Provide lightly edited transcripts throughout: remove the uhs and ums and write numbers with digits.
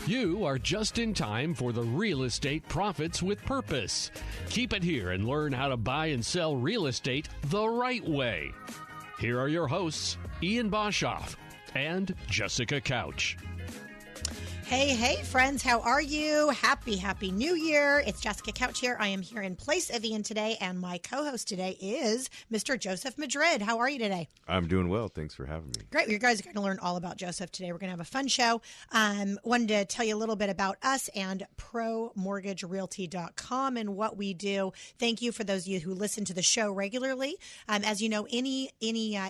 You are just in time for the Real Estate Profits with Purpose. Keep it here and learn how to buy and sell real estate the right way. Here are your hosts, Ian Boshoff and Jessica Couch. Hey, friends, how are you? Happy New Year. It's Jessica Couch here. I am here in place of Ian today, and my co-host today is Mr. Joseph Madrid. How are you today? I'm doing well. Thanks for having me. Great. You guys are going to learn all about Joseph today. We're going to have a fun show. Wanted to tell you a little bit about us and ProMortgageRealty.com and what we do. Thank you for those of you who listen to the show regularly. As you know, any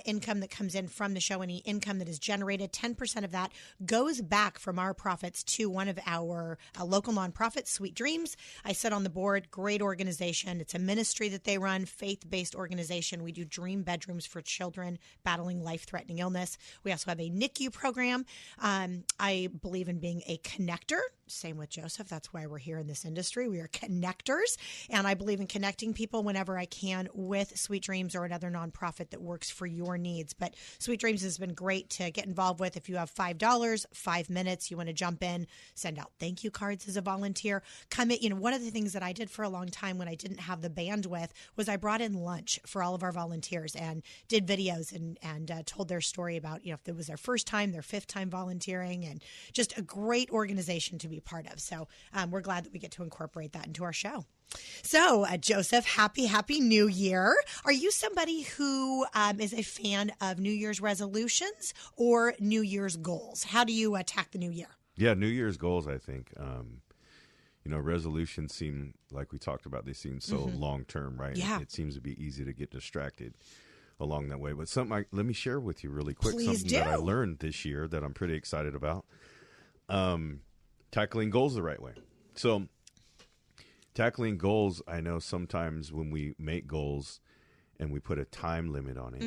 income that comes in from the show, any income that is generated, 10% of that goes back from our profits to one of our local nonprofits, Sweet Dreams. I sit on the board. Great organization. It's a ministry that they run, faith-based organization. We do dream bedrooms for children battling life-threatening illness. We also have a NICU program. I believe in being a connector. Same with Joseph. That's why we're here in this industry. We are connectors, and I believe in connecting people whenever I can with Sweet Dreams or another nonprofit that works for your needs. But Sweet Dreams has been great to get involved with. If you have $5, 5 minutes, you want to jump in, send out thank you cards as a volunteer. Come in. One of the things that I did for a long time when I didn't have the bandwidth was I brought in lunch for all of our volunteers and did videos and told their story about, if it was their first time, their fifth time volunteering, and just a great organization to be part of. So we're glad that we get to incorporate that into our show. So, Joseph, happy New Year. Are you somebody who is a fan of New Year's resolutions or New Year's goals? How do you attack the new year? Yeah, New Year's goals, I think. Resolutions seem, like we talked about, they seem so long-term, right? Yeah. It seems to be easy to get distracted along that way. But let me share with you really quick. Please something do. that I learned this year that I'm pretty excited about. Tackling goals the right way. So tackling goals, I know sometimes when we make goals and we put a time limit on it,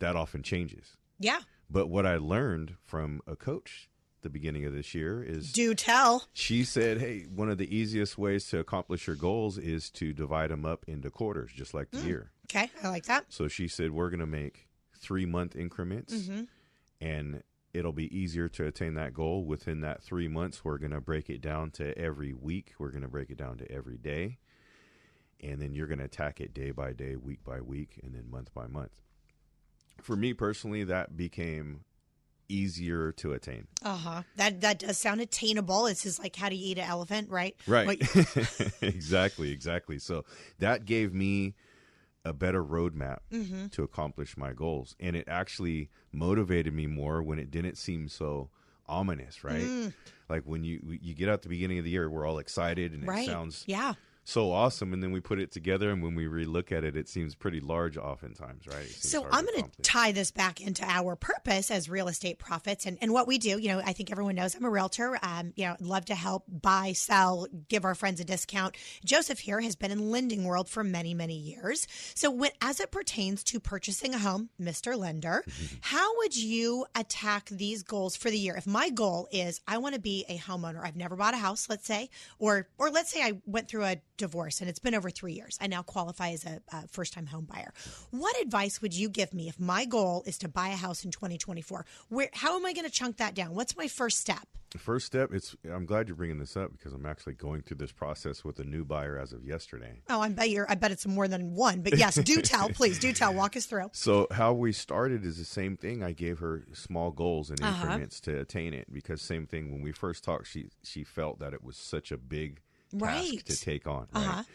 that often changes. Yeah. But what I learned from a coach the beginning of this year is... Do tell. She said, hey, one of the easiest ways to accomplish your goals is to divide them up into quarters, just like the year. Okay, I like that. So she said, we're going to make 3-month increments, and it'll be easier to attain that goal. Within that 3 months, we're going to break it down to every week. We're going to break it down to every day. And then you're going to attack it day by day, week by week, and then month by month. For me personally, that became easier to attain. That does sound attainable. It's just like, how do you eat an elephant, right? Right. Exactly. So that gave me a better roadmap to accomplish my goals. And it actually motivated me more when it didn't seem so ominous, right? Like when you get out the beginning of the year, we're all excited and it sounds so awesome. And then we put it together, and when we relook at it, it seems pretty large oftentimes, right? So I'm going to tie this back into our purpose as real estate profits and what we do. I think everyone knows I'm a realtor. Love to help buy, sell, give our friends a discount. Joseph here has been in lending world for many, many years. So as it pertains to purchasing a home, Mr. Lender, how would you attack these goals for the year? If my goal is I want to be a homeowner, I've never bought a house, let's say, or let's say I went through a divorce and it's been over 3 years. I now qualify as a first-time home buyer. What advice would you give me if my goal is to buy a house in 2024? How am I going to chunk that down? What's my first step? The first step, I'm glad you're bringing this up because I'm actually going through this process with a new buyer as of yesterday. Oh, I bet it's more than one. But yes, do tell, please. Do tell. Walk us through. So how we started is the same thing. I gave her small goals and increments to attain it because same thing. When we first talked, she felt that it was such a big task to take on. Right?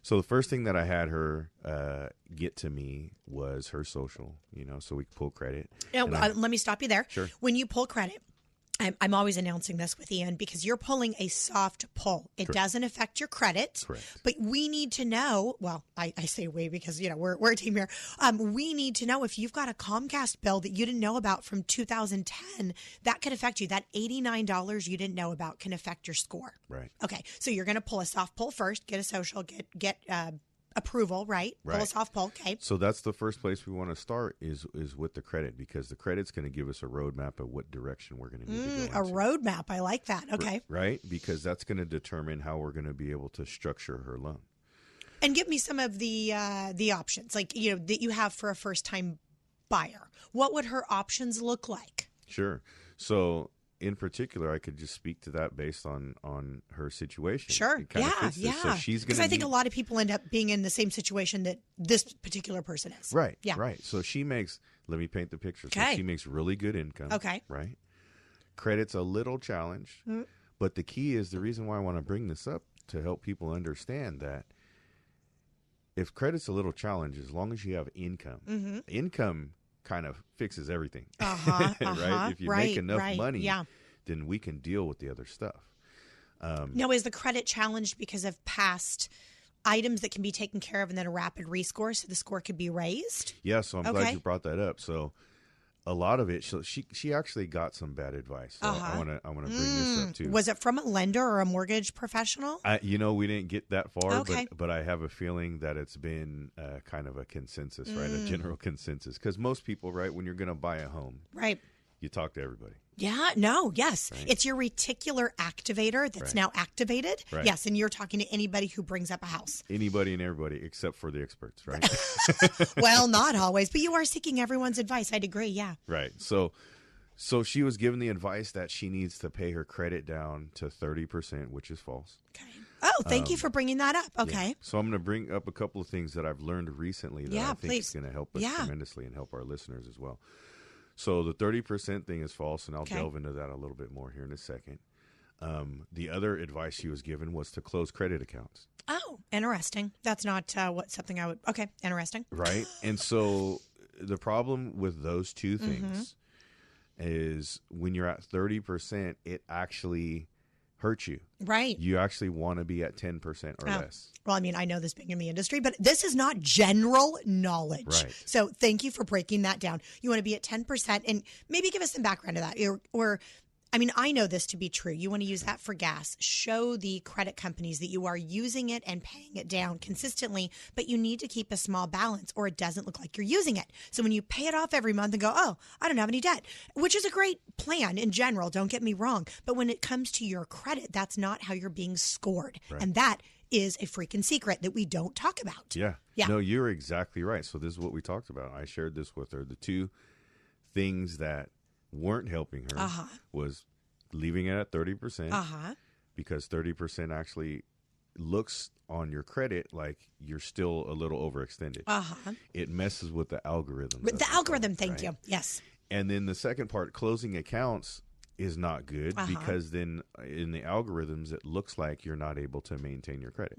So the first thing that I had her get to me was her social, so we could pull credit. Now, let me stop you there. Sure. When you pull credit, I'm always announcing this with Ian because you're pulling a soft pull. It doesn't affect your credit. Correct. But we need to know, well, I say we because, we're a team here. We need to know if you've got a Comcast bill that you didn't know about from 2010, that could affect you. That $89 you didn't know about can affect your score. Right. Okay. So you're going to pull a soft pull first, get a social, get approval, right? Pull a soft pull. Okay. So that's the first place we want to start is with the credit because the credit's going to give us a roadmap of what direction we're going to need to go into. A roadmap. I like that. Okay. Right? Because that's going to determine how we're going to be able to structure her loan. And give me some of the options, that you have for a first-time buyer. What would her options look like? Sure. So in particular, I could just speak to that based on her situation. Sure. It kinda Yeah. fits this. Yeah. So she's Because going I think a lot of people end up being in the same situation that this particular person is. Right. Yeah. Right. So she makes, let me paint the picture. So Okay. she makes really good income. Okay. Right. Credit's a little challenged. But the key is, the reason why I want to bring this up to help people understand that if credit's a little challenged, as long as you have income, income kind of fixes everything. Right? If you make enough money, then we can deal with the other stuff. Now, is the credit challenged because of past items that can be taken care of and then a rapid rescore so the score could be raised? Yeah, so I'm glad you brought that up. So a lot of it, so she actually got some bad advice. So I want to bring this up too. Was it from a lender or a mortgage professional? We didn't get that far, Okay. but I have a feeling that it's been kind of a consensus, right? A general consensus. Because most people, right, when you're going to buy a home, Right. you talk to everybody. Yeah, no, yes. Right. It's your reticular activator that's now activated. Right. Yes, and you're talking to anybody who brings up a house. Anybody and everybody except for the experts, right? Well, not always, but you are seeking everyone's advice. I'd agree, yeah. Right. So she was given the advice that she needs to pay her credit down to 30%, which is false. Okay. Oh, thank you for bringing that up. Okay. Yeah. So I'm going to bring up a couple of things that I've learned recently that I think please. is going to help us tremendously and help our listeners as well. So the 30% thing is false, and I'll delve into that a little bit more here in a second. The other advice she was given was to close credit accounts. Oh, interesting. That's not something I would. Okay, interesting. Right. And so the problem with those two things is when you're at 30%, it actually hurts you. Right. You actually want to be at 10% or less. Well, I mean, I know this being in the industry, but this is not general knowledge. Right. So thank you for breaking that down. You want to be at 10%, and maybe give us some background to that. Or I mean, I know this to be true. You want to use that for gas. Show the credit companies that you are using it and paying it down consistently, but you need to keep a small balance or it doesn't look like you're using it. So when you pay it off every month and go, oh, I don't have any debt, which is a great plan in general, don't get me wrong. But when it comes to your credit, that's not how you're being scored. Right. And that is a freaking secret that we don't talk about. Yeah. No, you're exactly right. So this is what we talked about. I shared this with her. The two things that weren't helping her was leaving it at 30% because 30% actually looks on your credit like you're still a little overextended. It messes with the algorithm. The algorithm, thank you. Yes. And then the second part, closing accounts, is not good because then in the algorithms, it looks like you're not able to maintain your credit.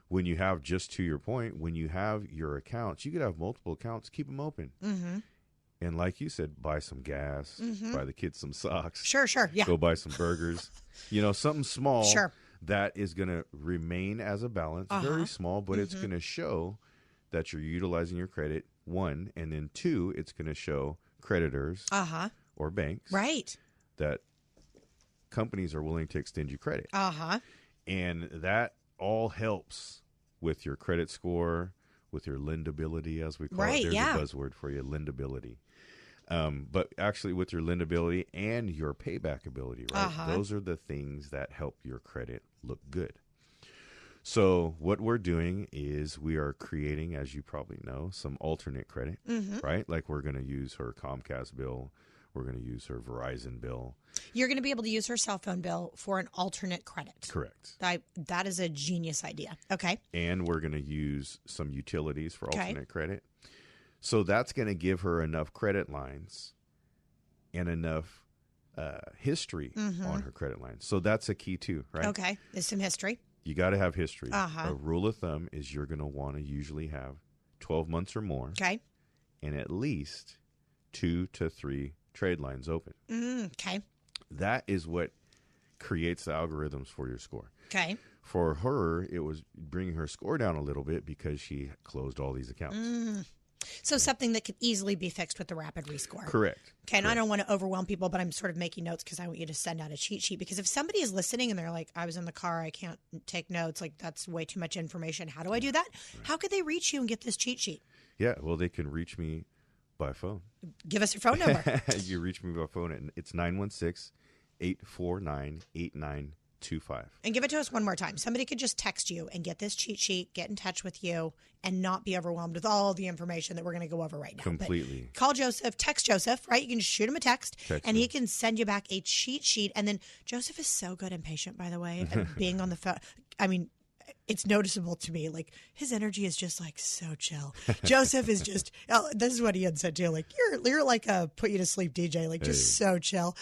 When you have, just to your point, when you have your accounts, you could have multiple accounts, keep them open. And like you said, buy some gas, buy the kids some socks. Sure, yeah. Go buy some burgers. Something small that is going to remain as a balance. Very small, but it's going to show that you're utilizing your credit, one. And then two, it's going to show creditors or banks that companies are willing to extend you credit. And that all helps with your credit score, with your lendability, as we call it. There's a buzzword for you, lendability. But actually with your lendability and your payback ability, right? Those are the things that help your credit look good. So what we're doing is we are creating, as you probably know, some alternate credit, right? Like we're going to use her Comcast bill. We're going to use her Verizon bill. You're going to be able to use her cell phone bill for an alternate credit. Correct. That is a genius idea. Okay. And we're going to use some utilities for alternate credit. So that's going to give her enough credit lines and enough history on her credit lines. So that's a key too, right? Okay. There's some history. You got to have history. A rule of thumb is you're going to want to usually have 12 months or more. Okay. And at least 2 to 3 trade lines open. Okay. That is what creates the algorithms for your score. Okay. For her, it was bringing her score down a little bit because she closed all these accounts. So something that could easily be fixed with the rapid rescore. Correct. Okay, and I don't want to overwhelm people, but I'm sort of making notes because I want you to send out a cheat sheet. Because if somebody is listening and they're like, I was in the car, I can't take notes, like that's way too much information. How do I do that? How could they reach you and get this cheat sheet? Yeah, well, they can reach me by phone. Give us your phone number. You reach me by phone, and it's 916-849-8900. And give it to us one more time. Somebody could just text you and get this cheat sheet, get in touch with you, and not be overwhelmed with all the information that we're going to go over right now. Completely. But call Joseph, text Joseph, right? You can just shoot him a text and he can send you back a cheat sheet. And then Joseph is so good and patient, by the way, at being on the phone. I mean, it's noticeable to me. Like, his energy is just like so chill. Joseph is just, this is what Ian said too. Like, you're like a put you to sleep DJ, like just so chill.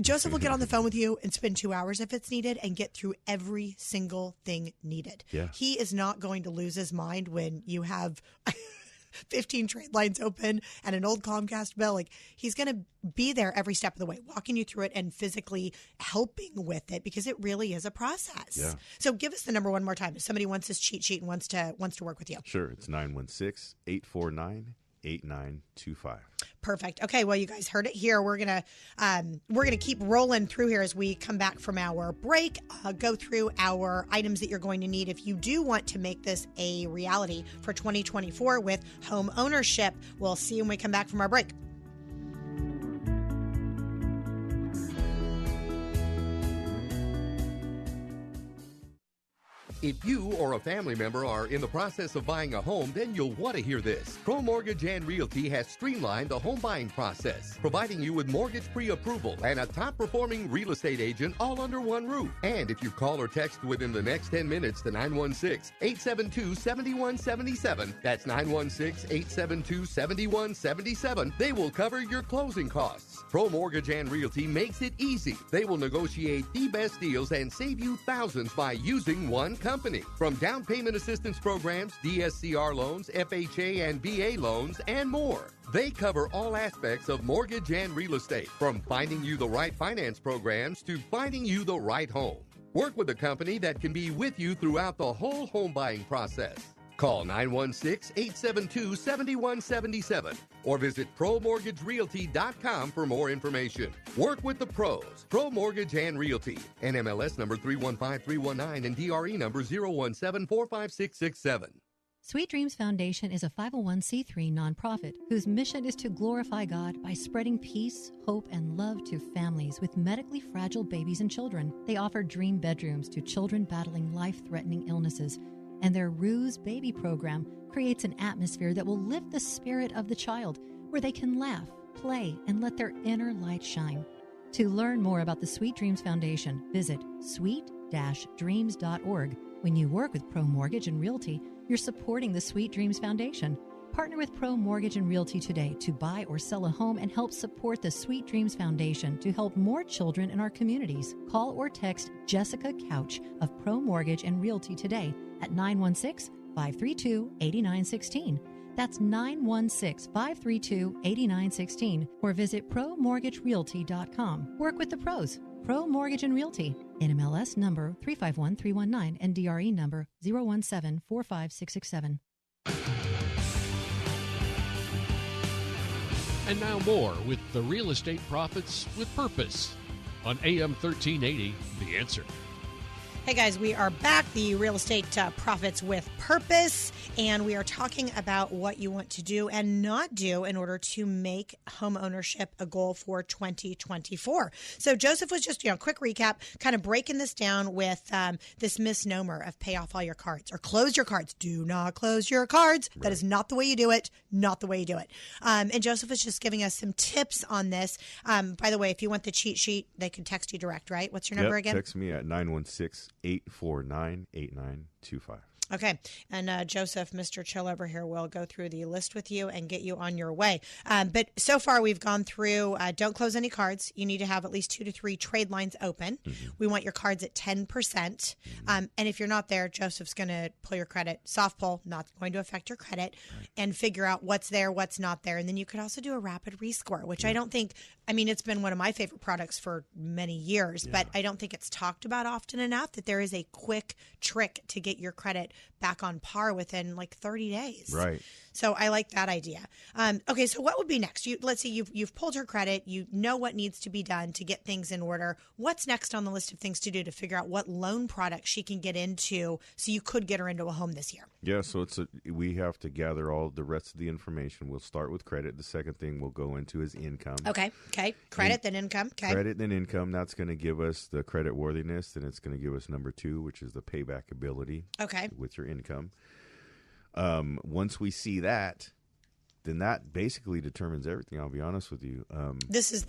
Joseph will get on the phone with you and spend 2 hours if it's needed and get through every single thing needed. Yeah. He is not going to lose his mind when you have 15 trade lines open and an old Comcast bill. Like, he's going to be there every step of the way, walking you through it and physically helping with it, because it really is a process. Yeah. So give us the number one more time. If somebody wants this cheat sheet and wants to work with you. Sure. It's 916-849-8925. Perfect. Okay. Well, you guys heard it here. We're gonna keep rolling through here as we come back from our break. Go through our items that you're going to need if you do want to make this a reality for 2024 with home ownership. We'll see you when we come back from our break. If you or a family member are in the process of buying a home, then you'll want to hear this. Pro Mortgage and Realty has streamlined the home buying process, providing you with mortgage pre-approval and a top-performing real estate agent all under one roof. And if you call or text within the next 10 minutes to 916-872-7177, that's 916-872-7177, they will cover your closing costs. Pro Mortgage and Realty makes it easy. They will negotiate the best deals and save you thousands by using one company. From down payment assistance programs, DSCR loans, FHA and VA loans, and more. They cover all aspects of mortgage and real estate, from finding you the right finance programs to finding you the right home. Work with a company that can be with you throughout the whole home buying process. Call 916-872-7177 or visit ProMortgageRealty.com for more information. Work with the pros. Pro Mortgage and Realty. NMLS number 315319 and DRE number 017-45667. Sweet Dreams Foundation is a 501c3 nonprofit whose mission is to glorify God by spreading peace, hope, and love to families with medically fragile babies and children. They offer dream bedrooms to children battling life-threatening illnesses, and their Ruse Baby program creates an atmosphere that will lift the spirit of the child, where they can laugh, play, and let their inner light shine. To learn more about the Sweet Dreams Foundation, visit sweet-dreams.org. When you work with Pro Mortgage and Realty, you're supporting the Sweet Dreams Foundation. Partner with Pro Mortgage and Realty today to buy or sell a home and help support the Sweet Dreams Foundation to help more children in our communities. Call or text Jessica Couch of Pro Mortgage and Realty today at 916-532-8916. That's 916-532-8916. Or visit ProMortgageRealty.com. Work with the pros. Pro Mortgage and Realty. NMLS number 351319 and DRE number 017-45667. And now more with the Real Estate Profits with Purpose on AM 1380, The Answer. Hey guys, we are back, the Real Estate Profits with Purpose, and we are talking about what you want to do and not do in order to make home ownership a goal for 2024. So Joseph was just, quick recap, kind of breaking this down with this misnomer of pay off all your cards or close your cards. Do not close your cards. Right. That is not the way you do it. Not the way you do it. And Joseph was just giving us some tips on this. By the way, if you want the cheat sheet, they can text you direct, right? What's your number again? Text me at 916-849-8925. Okay. And Joseph, Mr. Chill over here, will go through the list with you and get you on your way. But so far we've gone through, don't close any cards. You need to have at least 2 to 3 trade lines open. Mm-hmm. We want your cards at 10%. Mm-hmm. And if you're not there, Joseph's going to pull your credit. Soft pull, not going to affect your credit, and figure out what's there, what's not there. And then you could also do a rapid rescore, which I don't think, it's been one of my favorite products for many years, but I don't think it's talked about often enough that there is a quick trick to get your credit back on par within like 30 days. Right. So I like that idea. Okay, so what would be next? Let's say you've pulled her credit. You know what needs to be done to get things in order. What's next on the list of things to do to figure out what loan product she can get into so you could get her into a home this year? Yeah, so we have to gather all the rest of the information. We'll start with credit. The second thing we'll go into is income. Okay. Credit, then income. Okay. Credit, then income. That's going to give us the credit worthiness. Then it's going to give us number 2, which is the payback ability. Okay. With your income. Once we see that, then that basically determines everything. I'll be honest with you. This is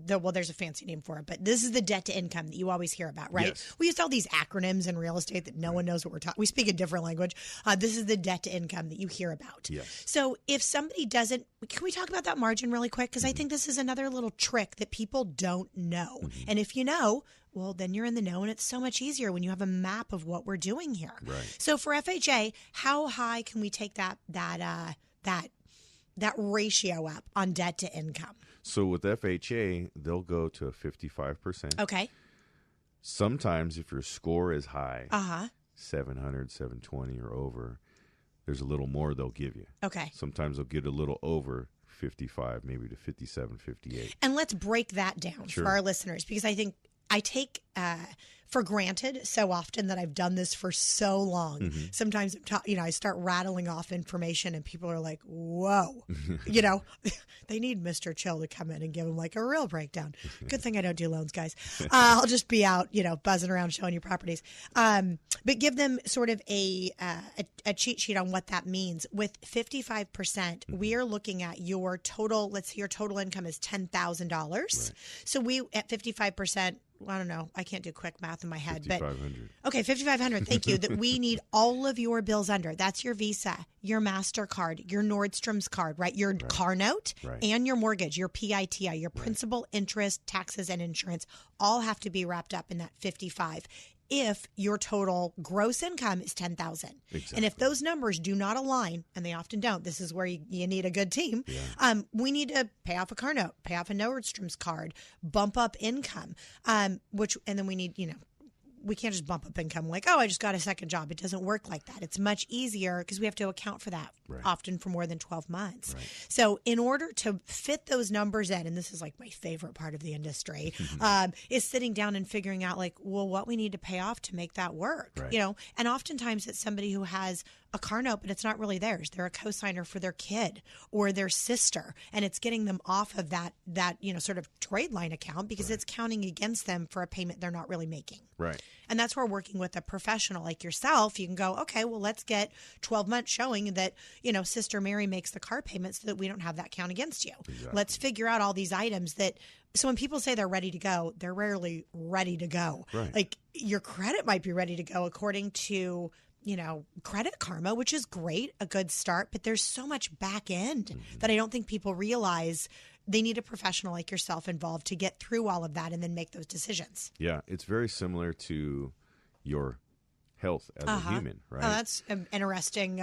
well, there's a fancy name for it, but this is the debt to income that you always hear about, right? Yes. We use all these acronyms in real estate that no one knows what we're talking. We speak a different language. This is the debt to income that you hear about. Yes. So if somebody doesn't, can we talk about that margin really quick? Because I think this is another little trick that people don't know. And if you know, well, then you're in the know, and it's so much easier when you have a map of what we're doing here. Right. So for FHA, how high can we take that ratio up on debt to income? So with FHA, they'll go to 55%. Okay. Sometimes if your score is high, 700, 720 or over, there's a little more they'll give you. Okay. Sometimes they'll get a little over 55, maybe to 57, 58. And let's break that down Sure. for our listeners, because I think I take for granted so often that I've done this for so long. Sometimes I start rattling off information and people are like, whoa, they need Mr. Chill to come in and give them like a real breakdown. Good thing I don't do loans, guys. I'll just be out, buzzing around showing you properties. But give them sort of a cheat sheet on what that means. With 55%, we are looking at your total, let's say your total income is $10,000. Right. So we, at 55%, I don't know. I can't do quick math in my head, but 5,500. Okay, 5,500. Thank you. That we need all of your bills under. That's your Visa, your MasterCard, your Nordstrom's card, right? Your car note and your mortgage, your PITI, your principal, interest, taxes, and insurance all have to be wrapped up in that 55. If your total gross income is $10,000. Exactly. And if those numbers do not align, and they often don't, this is where you need a good team. We need to pay off a car note, pay off a Nordstrom's card, bump up income, and then we need, we can't just bump up income like, I just got a second job. It doesn't work like that. It's much easier because we have to account for that often for more than 12 months. Right. So in order to fit those numbers in, and this is like my favorite part of the industry, is sitting down and figuring out like, well, what we need to pay off to make that work, and oftentimes it's somebody who has a car note, but it's not really theirs. They're a co-signer for their kid or their sister, and it's getting them off of that sort of trade line account because it's counting against them for a payment they're not really making. Right. And that's where working with a professional like yourself, you can go, okay, well, let's get 12 months showing that, Sister Mary makes the car payment so that we don't have that count against you. Exactly. Let's figure out all these items so when people say they're ready to go, they're rarely ready to go. Right. Like your credit might be ready to go according to Credit Karma, which is great, a good start, but there's so much back end that I don't think people realize. They need a professional like yourself involved to get through all of that and then make those decisions. Yeah, it's very similar to your health as a human, right? Oh, that's an interesting,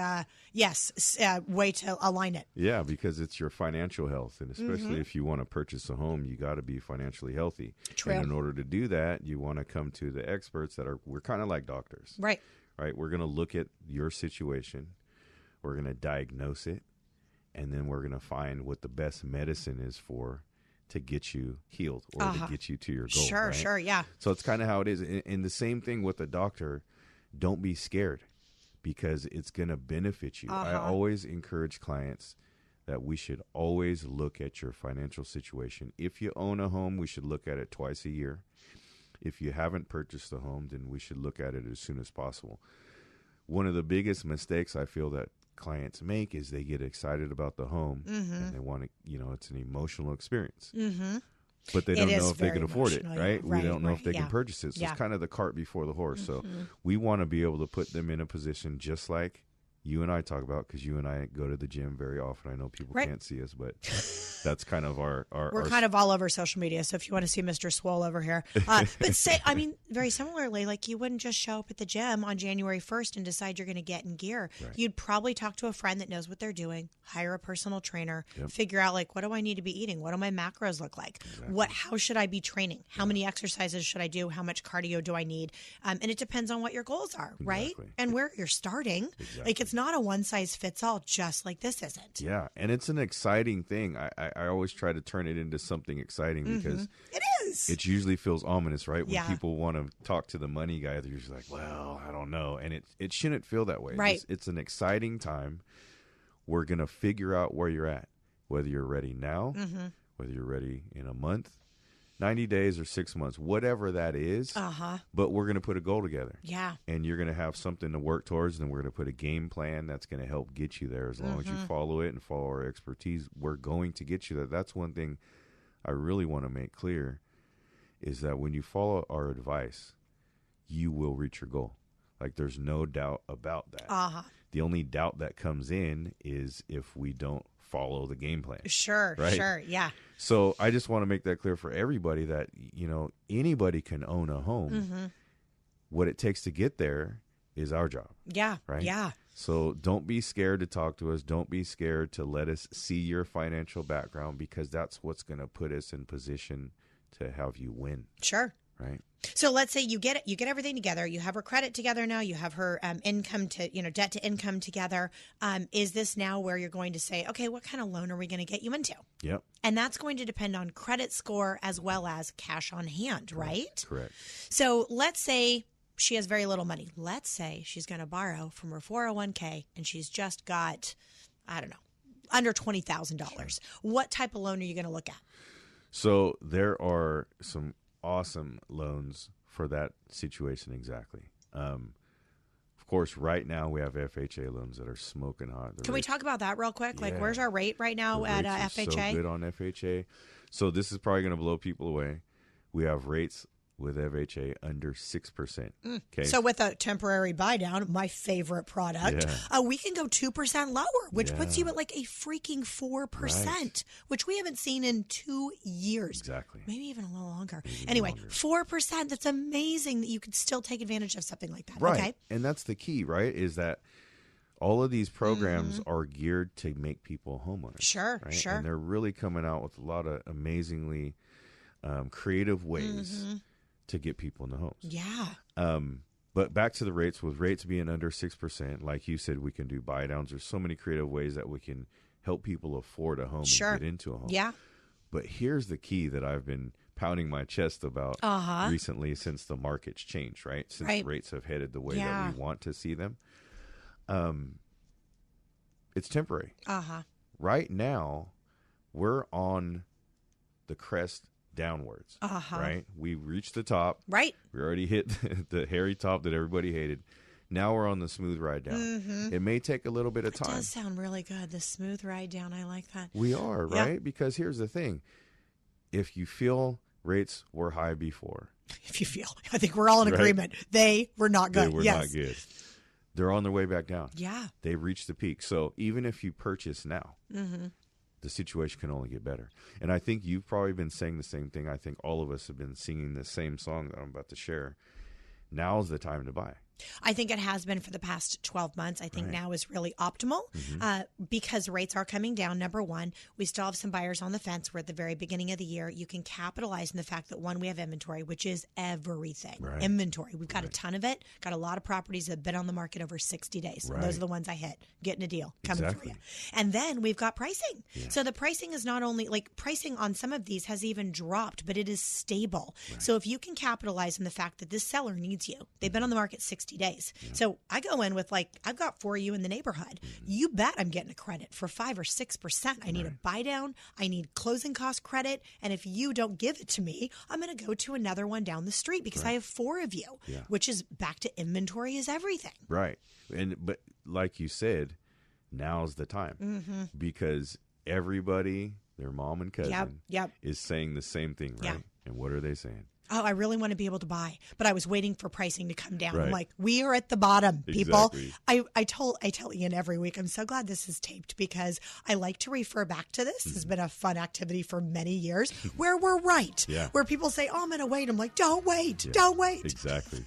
way to align it. Yeah, because it's your financial health, and especially if you want to purchase a home, you got to be financially healthy. True. And in order to do that, you want to come to the experts we're kind of like doctors. Right. Right? We're going to look at your situation. We're going to diagnose it. And then we're going to find what the best medicine is to get you healed or to get you to your goal. Sure, right? sure, yeah. So it's kind of how it is. And the same thing with the doctor. Don't be scared because it's going to benefit you. I always encourage clients that we should always look at your financial situation. If you own a home, we should look at it twice a year. If you haven't purchased a home, then we should look at it as soon as possible. One of the biggest mistakes I feel that clients make is they get excited about the home and they want to, it's an emotional experience. But they don't know if they can afford it, right? We don't know if they can purchase it. So it's kind of the cart before the horse. So we want to be able to put them in a position just like you and I talk about, because you and I go to the gym very often. I know people Right. can't see us, but that's kind of our We're kind of all over social media, so if you want to see Mr. Swole over here. But very similarly, like you wouldn't just show up at the gym on January 1st and decide you're going to get in gear. Right. You'd probably talk to a friend that knows what they're doing, hire a personal trainer, Yep. figure out like, what do I need to be eating? What do my macros look like? Exactly. How should I be training? How many exercises should I do? How much cardio do I need? And it depends on what your goals are, right? Exactly. And where you're starting. Exactly. Like it's not a one size fits all, just like this isn't. Yeah, and it's an exciting thing. I always try to turn it into something exciting because It is. it usually feels ominous, right? When Yeah. people want to talk to the money guy, they're usually like, well, I don't know. And it shouldn't feel that way. Right. It's an exciting time. We're going to figure out where you're at, whether you're ready now, whether you're ready in a month, 90 days or 6 months, whatever that is. But we're going to put a goal together. Yeah. And you're going to have something to work towards, and we're going to put a game plan that's going to help get you there. As long as you follow it and follow our expertise, we're going to get you there. That's one thing I really want to make clear, is that when you follow our advice, you will reach your goal. Like, there's no doubt about that. The only doubt that comes in is if we don't follow the game plan. Sure, Right? sure. Yeah. So I just want to make that clear for everybody that, you know, anybody can own a home. What it takes to get there is our job. Yeah. Right? Yeah. So don't be scared to talk to us. Don't be scared to let us see your financial background, because that's what's going to put us in position to have you win. Sure. Right? So let's say you get everything together. You have her credit together now. You have her income to, debt to income together. Is this now where you're going to say, okay, what kind of loan are we going to get you into? Yep. And that's going to depend on credit score as well as cash on hand, right? Correct. So let's say she has very little money. Let's say she's going to borrow from her 401k and she's just got, I don't know, under $20,000. What type of loan are you going to look at? So there are some awesome loans for that situation. Exactly. Of course, right now we have FHA loans that are smoking hot. Can we talk about that real quick? Like, Yeah. where's our rate right now The at rates are FHA? so good on FHA. So this is probably going to blow people away. We have rates with FHA under 6%. Okay. So with a temporary buy down, my favorite product, we can go 2% lower, which puts you at like a freaking 4%, Right. which we haven't seen in 2 years. Exactly. Maybe even a little longer. Anyway, 4%, that's amazing that you could still take advantage of something like that. Right. Okay. And that's the key, right? Is that all of these programs are geared to make people homeowners. Sure, right? sure. And they're really coming out with a lot of amazingly creative ways to get people in the homes. Yeah. But back to the rates, with rates being under 6%, like you said, we can do buy downs. There's so many creative ways that we can help people afford a home Sure. and get into a home. Yeah. But here's the key that I've been pounding my chest about recently, since the market's changed, right? Since Right. rates have headed the way Yeah. that we want to see them. It's temporary. Right now, we're on the crest downwards, right? We reached the top. Right. We already hit the hairy top that everybody hated. Now we're on the smooth ride down. It may take a little bit of That time. does sound really good. The smooth ride down. I like that. We are, Yeah. right? Because here's the thing. If you feel rates were high before, If you feel, I think we're all in Right. agreement. They were not good. they were Yes. not good. They're on their way back down. Yeah. They've reached the peak. So even if you purchase now, the situation can only get better. And I think you've probably been saying the same thing. I think all of us have been singing the same song that I'm about to share. Now's the time to buy. I think it has been for the past 12 months. I think now is really optimal because rates are coming down. Number one, we still have some buyers on the fence. We're at the very beginning of the year. You can capitalize on the fact that, one, we have inventory, which is everything. Right. Inventory. We've got a ton of it. Got a lot of properties that have been on the market over 60 days. Right. Those are the ones I hit. Getting a deal. Coming Exactly. for you. And then we've got pricing. So the pricing is not only, like, pricing on some of these has even dropped, but it is stable. So if you can capitalize on the fact that this seller needs you, they've been on the market 60 days. So I go in with, like, I've got 4 of you in the neighborhood. You bet I'm getting a credit for 5 or 6%. I need a buy down. I need closing cost credit. And if you don't give it to me, I'm going to go to another one down the street because I have 4 of you, which is back to inventory is everything. Right. But like you said, now's the time because everybody, their mom and cousin Yep. is saying the same thing, right? Yeah. And what are they saying? oh, I really want to be able to buy, but I was waiting for pricing to come down. Right. I'm like, we are at the bottom, people. Exactly. I tell Ian every week, I'm so glad this is taped because I like to refer back to this. It's been a fun activity for many years where we're right. Yeah. Where people say, oh, I'm going to wait. I'm like, don't wait. Yeah. Don't wait. Exactly.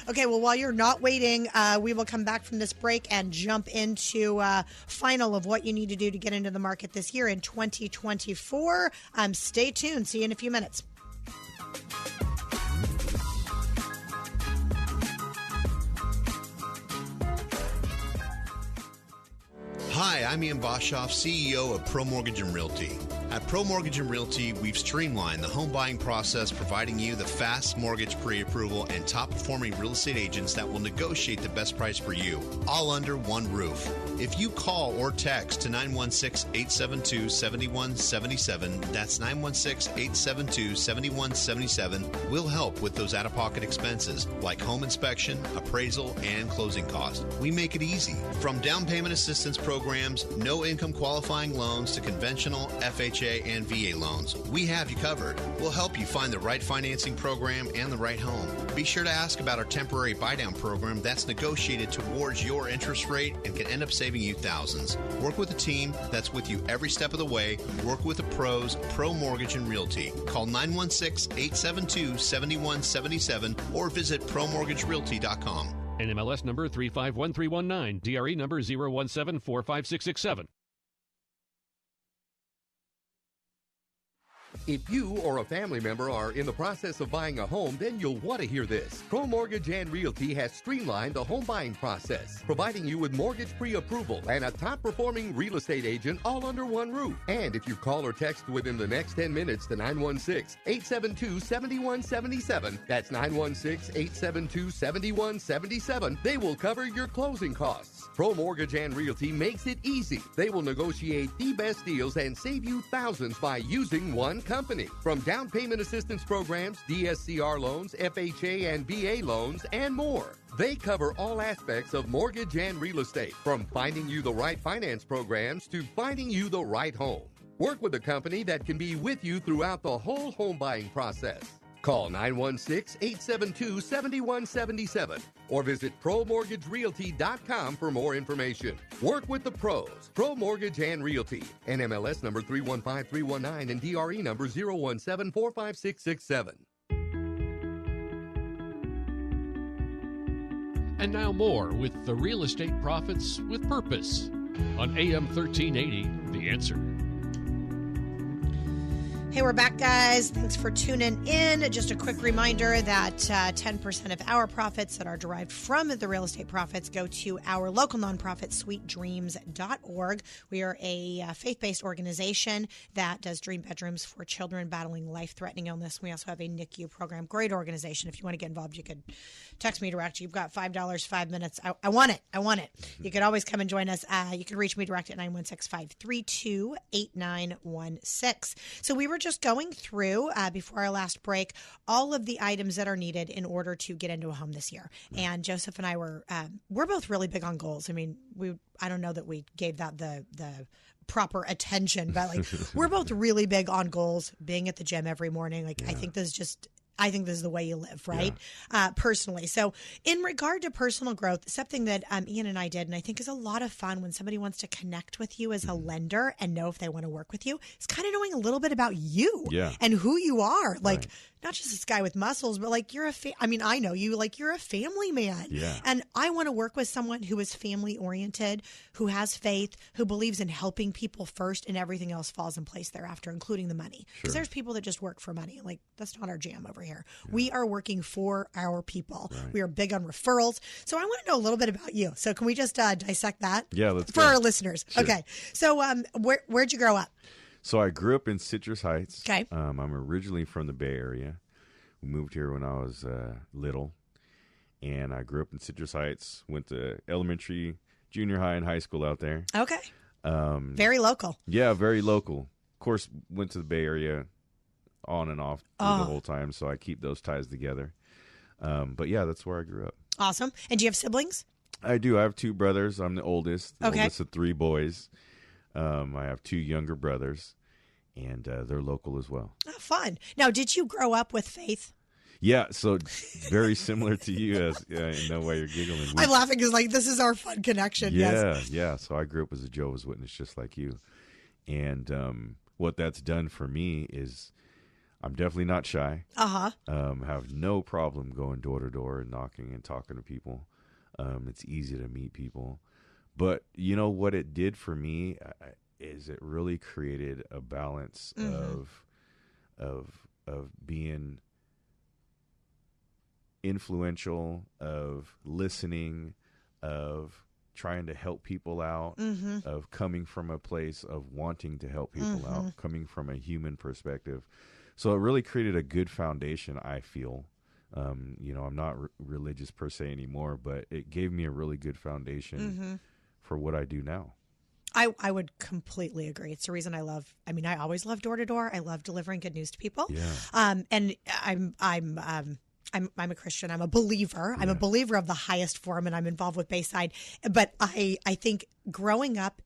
Okay, well, while you're not waiting, we will come back from this break and jump into final of what you need to do to get into the market this year in 2024. Stay tuned. See you in a few minutes. Hi, I'm Ian Boshoff, CEO of Pro Mortgage and Realty. At Pro Mortgage and Realty, we've streamlined the home buying process, providing you the fast mortgage pre-approval and top-performing real estate agents that will negotiate the best price for you, all under one roof. If you call or text to 916-872-7177, that's 916-872-7177, we'll help with those out-of-pocket expenses like home inspection, appraisal, and closing costs. We make it easy. From down payment assistance programs, no income qualifying loans to conventional FHA and VA loans, we have you covered. We'll help you find the right financing program and the right home. Be sure to ask about our temporary buy-down program that's negotiated towards your interest rate and can end up saving you thousands. Work with a team that's with you every step of the way. Work with the pros, Pro Mortgage and Realty. Call 916-872-7177 or visit promortgagerealty.com. NMLS number 351319, DRE number 017456667. If you or a family member are in the process of buying a home, then you'll want to hear this. Pro Mortgage and Realty has streamlined the home buying process, providing you with mortgage pre-approval and a top-performing real estate agent all under one roof. And if you call or text within the next 10 minutes to 916-872-7177, that's 916-872-7177, they will cover your closing costs. Pro Mortgage and Realty makes it easy. They will negotiate the best deals and save you thousands by using one company. From down payment assistance programs, DSCR loans, FHA and VA loans, and more. They cover all aspects of mortgage and real estate, from finding you the right finance programs to finding you the right home. Work with a company that can be with you throughout the whole home buying process. Call 916-872-7177 or visit promortgagerealty.com for more information. Work with the pros. Pro Mortgage and Realty. NMLS number 315319 and DRE number 017456667. And now more with the Real Estate Profits with Purpose on AM 1380, The Answer. Hey, we're back, guys. Thanks for tuning in. Just a quick reminder that 10% of our profits that are derived from the real estate profits go to our local nonprofit, sweetdreams.org. We are a faith-based organization that does dream bedrooms for children battling life-threatening illness. We also have a NICU program. Great organization. If you want to get involved, you could text me direct. You've got $5, 5 minutes. I want it. I want it. You could always come and join us. You can reach me direct at 916-532-8916. So we were just going through, before our last break, all of the items that are needed in order to get into a home this year. And Joseph and I we're both really big on goals. I mean, I don't know that we gave that the proper attention, but like we're both really big on goals, being at the gym every morning. Like, yeah. I think this is the way you live, right? Yeah. Personally. So in regard to personal growth, something that Ian and I did, and I think is a lot of fun when somebody wants to connect with you as a lender and know if they want to work with you, is kind of knowing a little bit about you and who you are. Like, not just this guy with muscles, but like I know you, like you're a family man. Yeah. And I want to work with someone who is family oriented, who has faith, who believes in helping people first, and everything else falls in place thereafter, including the money. Because there's people that just work for money. Like, that's not our jam over here. Yeah. We are working for our people. Right. We are big on referrals. So I want to know a little bit about you. So can we just dissect that? Yeah, let's for go. our listeners. Sure. Okay. So where'd you grow up? So I grew up in Citrus Heights. Okay. I'm originally from the Bay Area. We moved here when I was little, and I grew up in Citrus Heights, went to elementary, junior high, and high school out there. Okay. Very local. Yeah, very local. Of course, went to the Bay Area on and off the whole time, so I keep those ties together. But yeah, that's where I grew up. Awesome. And do you have siblings? I do. I have two brothers. I'm the oldest. Okay. Oldest of three boys. I have two younger brothers. and they're local as well. Oh, fun. Now, did you grow up with faith? Yeah, so very similar to you, as in no way you're giggling. I'm laughing because this is our fun connection. Yeah, Yes. yeah. So I grew up as a Jehovah's Witness, just like you, and what that's done for me is I'm definitely not shy. Have no problem going door to door and knocking and talking to people. It's easy to meet people, but you know what it did for me is it really created a balance of being influential, of listening, of trying to help people out, of coming from a place of wanting to help people out, coming from a human perspective. So it really created a good foundation, I feel. I'm not religious per se anymore, but it gave me a really good foundation for what I do now. I would completely agree. It's the reason I always love door to door. I love delivering good news to people. Yeah. And I'm a Christian. I'm a believer. I'm a believer of the highest form, and I'm involved with Bayside. But I think growing up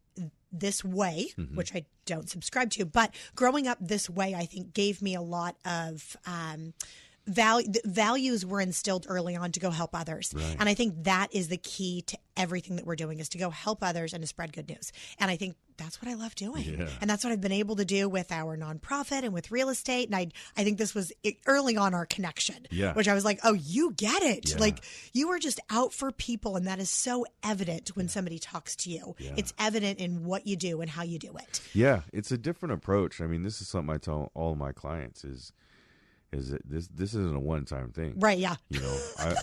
this way, which I don't subscribe to, but growing up this way, I think gave me a lot of values were instilled early on to go help others. Right. And I think that is the key to everything that we're doing, is to go help others and to spread good news. And I think that's what I love doing. Yeah. And that's what I've been able to do with our nonprofit and with real estate. And I think this was early on our connection, which I was like, oh, you get it. Yeah. Like, you are just out for people. And that is so evident when somebody talks to you. Yeah. It's evident in what you do and how you do it. Yeah, it's a different approach. I mean, this is something I tell all my clients is that this isn't a one-time thing. Right, yeah.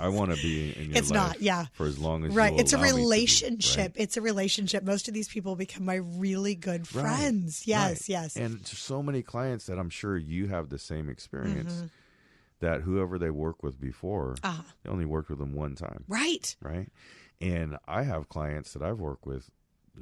I want to be in your it's life not, yeah. for as long as right. you It's a allow me to be, relationship. right? It's a relationship. Most of these people become my really good friends. Right. Yes, Right. yes. And so many clients that I'm sure you have the same experience, that whoever they work with before, they only worked with them one time. Right. Right. And I have clients that I've worked with,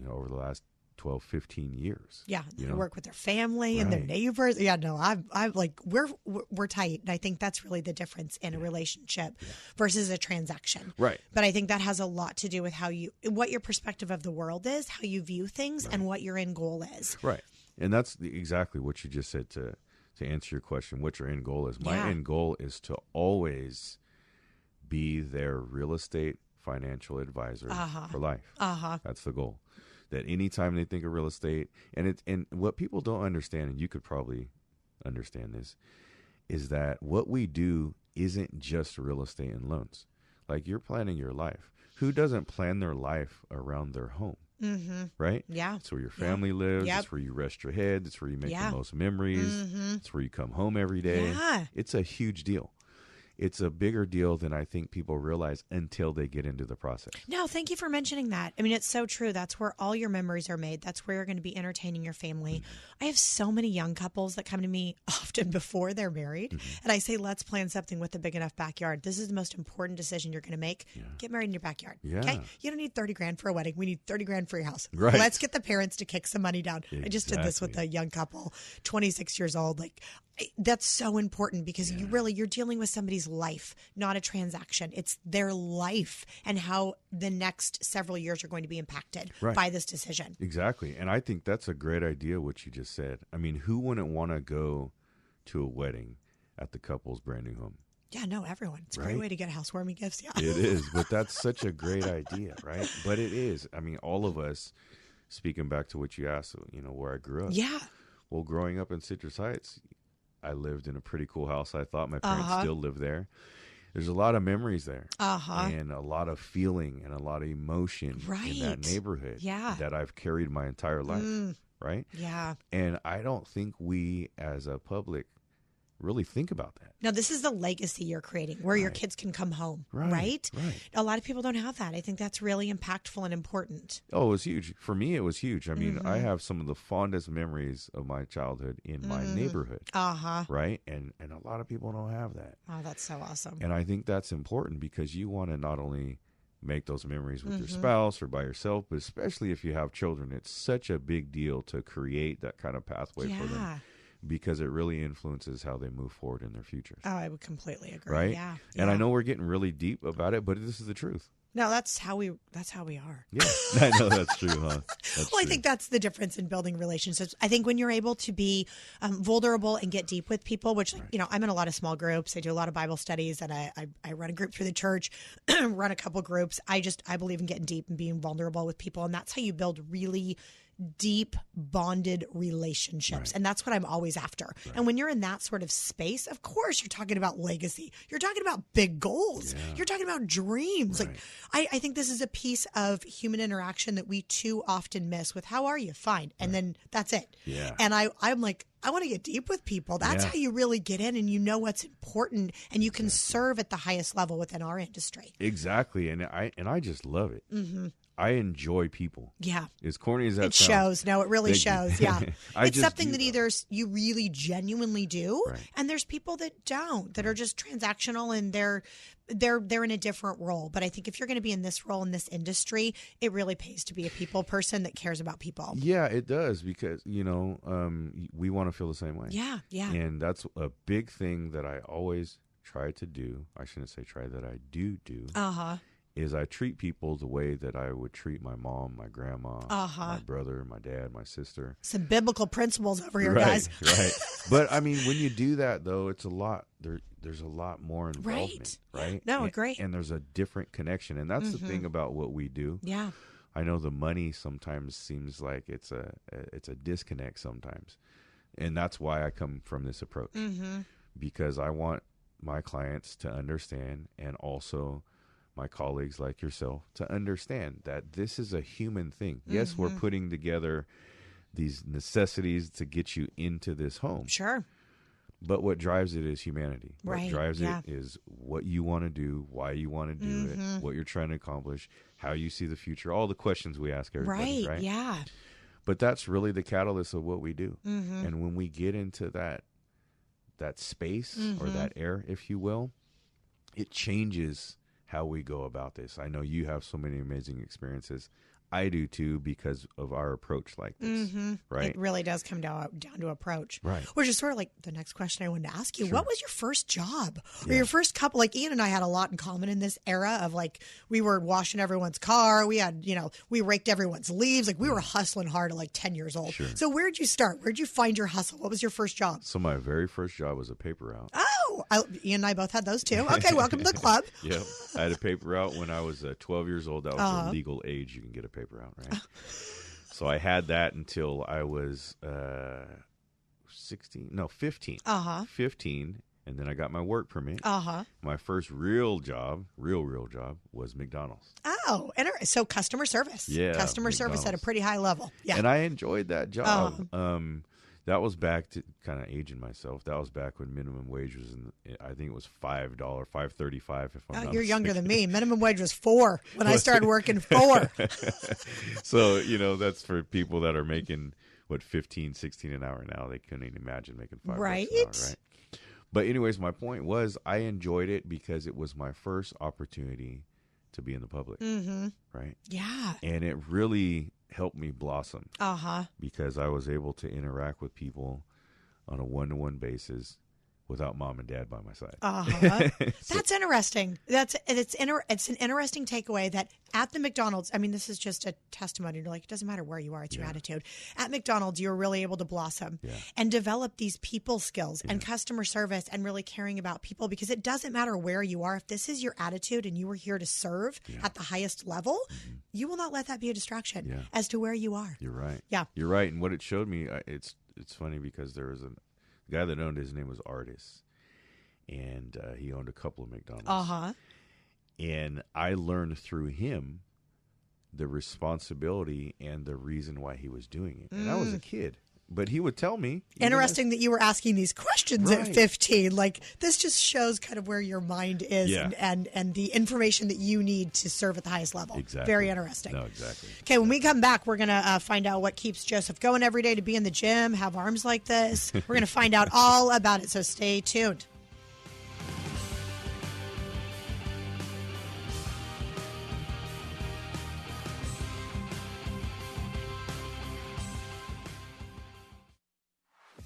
over the last 12, 15 years. Yeah, they work with their family and their neighbors. Yeah, no, I'm like, we're tight, and I think that's really the difference in a relationship versus a transaction. Right. But I think that has a lot to do with what your perspective of the world is, how you view things, and what your end goal is. Right. And that's exactly what you just said to answer your question, what your end goal is. My end goal is to always be their real estate financial advisor for life. That's the goal. That anytime they think of real estate, and what people don't understand, and you could probably understand this, is that what we do isn't just real estate and loans. Like, you're planning your life. Who doesn't plan their life around their home? Right? Yeah. It's where your family lives. Yep. It's where you rest your head. It's where you make the most memories. It's where you come home every day. Yeah. It's a huge deal. It's a bigger deal than I think people realize until they get into the process. No, thank you for mentioning that. I mean, it's so true. That's where all your memories are made. That's where you're going to be entertaining your family. I have so many young couples that come to me often before they're married. And I say, let's plan something with a big enough backyard. This is the most important decision you're going to make. Get married in your backyard. Yeah. Okay? You don't need 30 grand for a wedding. We need 30 grand for your house. Right. Let's get the parents to kick some money down. Exactly. I just did this with a young couple, 26 years old. Like, that's so important because you're dealing with somebody's life, not a transaction. It's their life and how the next several years are going to be impacted by this decision. Exactly. And I think that's a great idea, what you just said. I mean, who wouldn't want to go to a wedding at the couple's brand new home? Yeah, no, everyone. It's a great way to get housewarming gifts. Yeah, it is. But that's such a great idea, right? But it is. I mean, all of us, speaking back to what you asked, where I grew up. Yeah. Well, growing up in Citrus Heights, I lived in a pretty cool house. I thought my parents still live there. There's a lot of memories there and a lot of feeling and a lot of emotion in that neighborhood that I've carried my entire life, right? Yeah. And I don't think we as a public really think about that. Now, this is the legacy you're creating where your kids can come home, right? A lot of people don't have that. I think that's really impactful and important. Oh, it was huge. For me, it was huge. I mean, I have some of the fondest memories of my childhood in my neighborhood, right? And a lot of people don't have that. Oh, that's so awesome. And I think that's important because you want to not only make those memories with your spouse or by yourself, but especially if you have children, it's such a big deal to create that kind of pathway for them. Because it really influences how they move forward in their futures. Oh, I would completely agree. Right? Yeah. And I know we're getting really deep about it, but this is the truth. No, that's how we are. Yeah, I know that's true, huh? That's Well, I true. think that's the difference in building relationships. I think when you're able to be vulnerable and get deep with people, which, I'm in a lot of small groups. I do a lot of Bible studies, and I run a group through the church, run a couple groups. I believe in getting deep and being vulnerable with people. And that's how you build really deep bonded relationships. And that's what I'm always after. And when you're in that sort of space, of course, you're talking about legacy. You're talking about big goals. You're talking about dreams. Like, I think this is a piece of human interaction that we too often miss with how are you? Fine. And then that's it. Yeah. And I'm like, I want to get deep with people. That's how you really get in and you know what's important and you can serve at the highest level within our industry. Exactly. And I just love it. Mm-hmm. I enjoy people. Yeah. As corny as that It sounds. shows. No, it really shows. Yeah. It's just something do that either you really genuinely do, Right. and there's people that don't, that are just transactional and they're in a different role. But I think if you're going to be in this role in this industry, it really pays to be a people person that cares about people. Yeah, it does because, we want to feel the same way. Yeah. Yeah. And that's a big thing that I always try to do. I shouldn't say try, that I do. Uh-huh. Is I treat people the way that I would treat my mom, my grandma, my brother, my dad, my sister. Some biblical principles over here, Right, guys. Right. But I mean, when you do that, though, it's a lot. There's a lot more involvement, right? No, great. And there's a different connection, and that's the thing about what we do. Yeah. I know the money sometimes seems like it's a disconnect sometimes, and that's why I come from this approach, because I want my clients to understand, and also my colleagues like yourself to understand that this is a human thing. Yes, we're putting together these necessities to get you into this home. Sure. But what drives it is humanity. Right, What drives yeah. it is what you want to do, why you want to do it, what you're trying to accomplish, how you see the future, all the questions we ask everybody, right? Yeah. But that's really the catalyst of what we do. And when we get into that space or that air, if you will, it changes how we go about this. I know you have so many amazing experiences. I do too, because of our approach like this, right? It really does come down to approach. Right. Which is sort of like the next question I wanted to ask you. What was your first job or your first couple? Like Ian and I had a lot in common in this era of like, we were washing everyone's car. We had, we raked everyone's leaves. Like we were hustling hard at like 10 years old. Sure. So where'd you start? Where'd you find your hustle? What was your first job? So my very first job was a paper route. Oh, Ian and I both had those too. Okay. Welcome to the club. Yep. I had a paper route when I was 12 years old. That was the legal age you can get a paper route, right? So I had that until I was 15. 15, and then I got my work permit. My first real job was McDonald's. Oh, so customer service. Yeah, Customer service at a pretty high level. Yeah. And I enjoyed that job. That was back to kind of aging myself. That was back when minimum wage was I think it was $5, $5.35 if I'm not You're younger mistaken. than me. Minimum wage was $4 when I started working. $4. So, that's for people that are making, what, 15, 16 an hour now. They couldn't even imagine making $5 Right. an hour, right? But anyways, my point was I enjoyed it because it was my first opportunity to be in the public, right? Yeah. And it really helped me blossom Uh-huh. because I was able to interact with people on a one-to-one basis without mom and dad by my side. Uh-huh. That's interesting. It's an interesting takeaway that at the McDonald's, I mean, this is just a testimony. You're like, it doesn't matter where you are, it's your attitude. At McDonald's, you were really able to blossom and develop these people skills and customer service and really caring about people, because it doesn't matter where you are. If this is your attitude and you were here to serve at the highest level, you will not let that be a distraction as to where you are. You're right. Yeah. You're right. And what it showed me, it's funny because there was a guy that owned, his name was Artis, and he owned a couple of McDonald's. Uh-huh. And I learned through him the responsibility and the reason why he was doing it. And I was a kid, but he would tell me. Interesting that you were asking these questions at Right. 15. Like, this just shows kind of where your mind is Yeah. and the information that you need to serve at the highest level. Exactly. Very interesting. No, exactly. Okay, when we come back, we're going to find out what keeps Joseph going every day to be in the gym, have arms like this. We're going to find out all about it, so stay tuned.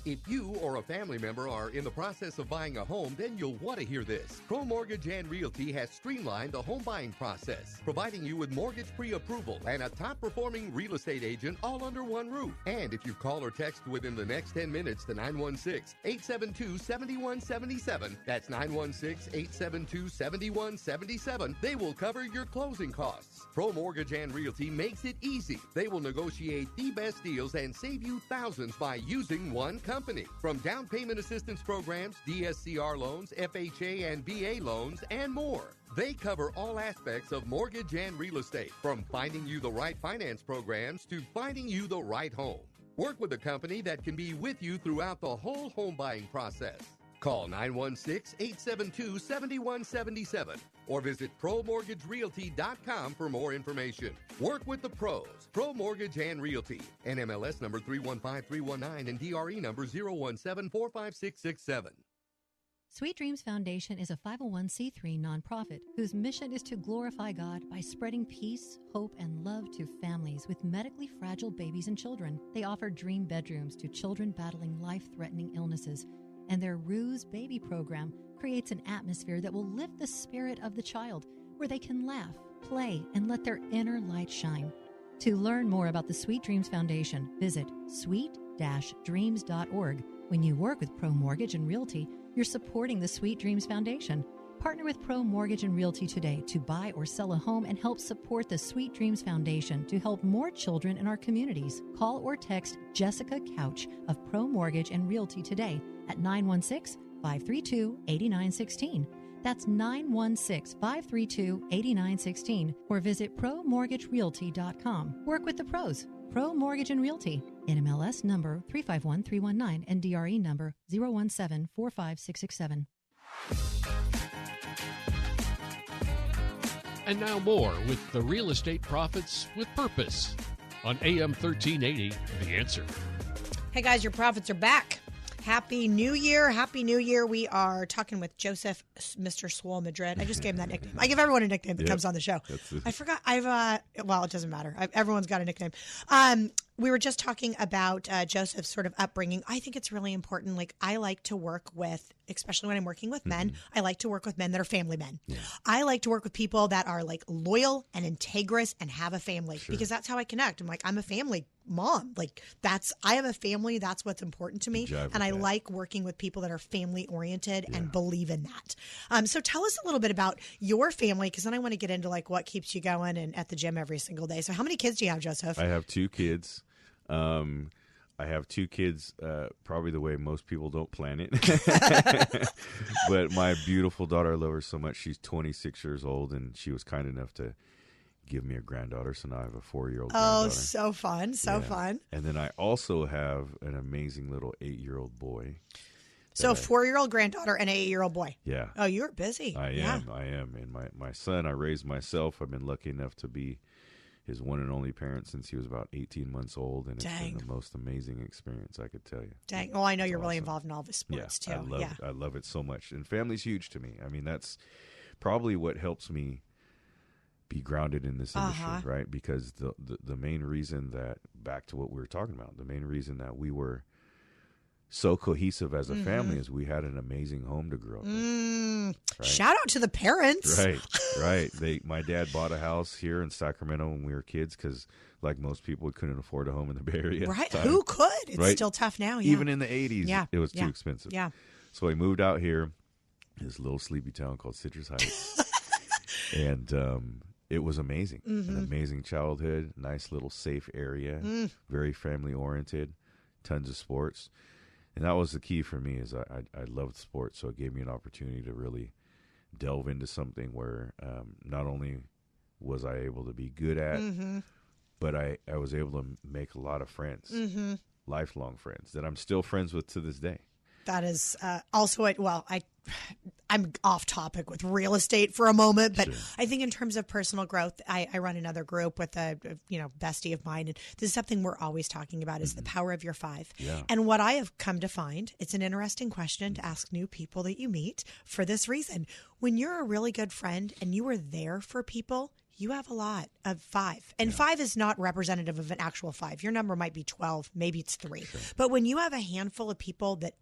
If you or a family member are in the process of buying a home, then you'll want to hear this. Pro Mortgage and Realty has streamlined the home buying process, providing you with mortgage pre-approval and a top-performing real estate agent all under one roof. And if you call or text within the next 10 minutes to 916-872-7177, that's 916-872-7177, they will cover your closing costs. Pro Mortgage and Realty makes it easy. They will negotiate the best deals and save you thousands by using one company. From down payment assistance programs, DSCR loans, FHA and VA loans, and more. They cover all aspects of mortgage and real estate, from finding you the right finance programs to finding you the right home. Work with a company that can be with you throughout the whole home buying process. Call 916-872-7177 or visit ProMortgageRealty.com for more information. Work with the pros. Pro Mortgage and Realty. NMLS number 315319 and DRE number 017456667. Sweet Dreams Foundation is a 501c3 nonprofit whose mission is to glorify God by spreading peace, hope, and love to families with medically fragile babies and children. They offer dream bedrooms to children battling life-threatening illnesses, and their Ruse Baby program creates an atmosphere that will lift the spirit of the child, where they can laugh, play, and let their inner light shine. To learn more about the Sweet Dreams Foundation, visit sweet-dreams.org. When you work with Pro Mortgage and Realty, you're supporting the Sweet Dreams Foundation. Partner with Pro Mortgage and Realty today to buy or sell a home and help support the Sweet Dreams Foundation to help more children in our communities. Call or text Jessica Couch of Pro Mortgage and Realty today at 916-532-8916. That's 916-532-8916, or visit ProMortgageRealty.com. Work with the pros. Pro Mortgage and Realty. NMLS number 351319 and DRE number 0174567. And now more with the Real Estate Profits with Purpose on AM 1380, The Answer. Hey guys, your profits are back. Happy New Year. Happy New Year. We are talking with Joseph, Mr. Swole Madrid. I just gave him that nickname. I give everyone a nickname that comes on the show. I forgot. Well, it doesn't matter. Everyone's got a nickname. We were just talking about Joseph's sort of upbringing. I think it's really important. Like, I like to work with, especially when I'm working with men, I like to work with men that are family men. Yeah. I like to work with people that are like loyal and integrous and have a family, because that's how I connect. I'm like, I'm a family mom. Like, I have a family. That's what's important to me. And I like working with people that are family oriented and believe in that. So tell us a little bit about your family, because then I want to get into like what keeps you going and at the gym every single day. So how many kids do you have, Joseph? I have 2 kids. I have 2 kids, probably the way most people don't plan it. But my beautiful daughter, I love her so much. She's 26 years old, and she was kind enough to give me a granddaughter. So now I have a 4-year-old granddaughter. Oh, so fun. So fun. And then I also have an amazing little 8-year-old boy. So a 4-year-old granddaughter and an 8-year-old boy. Yeah. Oh, you're busy. I am. And my son, I raised myself. I've been lucky enough to be his one and only parent since he was about 18 months old, and it's been the most amazing experience, I could tell you. Dang. Well, I know you're really involved in all the sports, too. I love it so much. And family's huge to me. I mean, that's probably what helps me be grounded in this industry, right? Because the main reason that, back to what we were talking about, the main reason that we were so cohesive as a family is we had an amazing home to grow up in. Right? Shout out to the parents. Right. My dad bought a house here in Sacramento when we were kids because, like most people, we couldn't afford a home in the Bay Area. Right. Who could? It's still tough now. Yeah. Even in the 80s, it was too expensive. Yeah. So we moved out here, this little sleepy town called Citrus Heights. And it was amazing. An amazing childhood, nice little safe area, very family oriented, tons of sports. And that was the key for me, is I loved sports, so it gave me an opportunity to really delve into something where not only was I able to be good at, but I was able to make a lot of friends, lifelong friends, that I'm still friends with to this day. That is also I'm off topic with real estate for a moment, but I think in terms of personal growth, I run another group with a bestie of mine, and this is something we're always talking about, is the power of your 5. Yeah. And what I have come to find, it's an interesting question to ask new people that you meet for this reason. When you're a really good friend and you are there for people, you have a lot of 5. And 5 is not representative of an actual 5. Your number might be 12, maybe it's 3. Sure. But when you have a handful of people that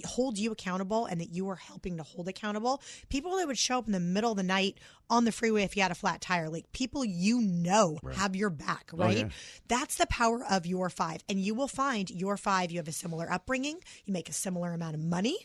hold you accountable and that you are helping to hold accountable, people that would show up in the middle of the night on the freeway if you had a flat tire, like people have your back, right? Oh, yeah. That's the power of your 5. And you will find your 5, you have a similar upbringing, you make a similar amount of money,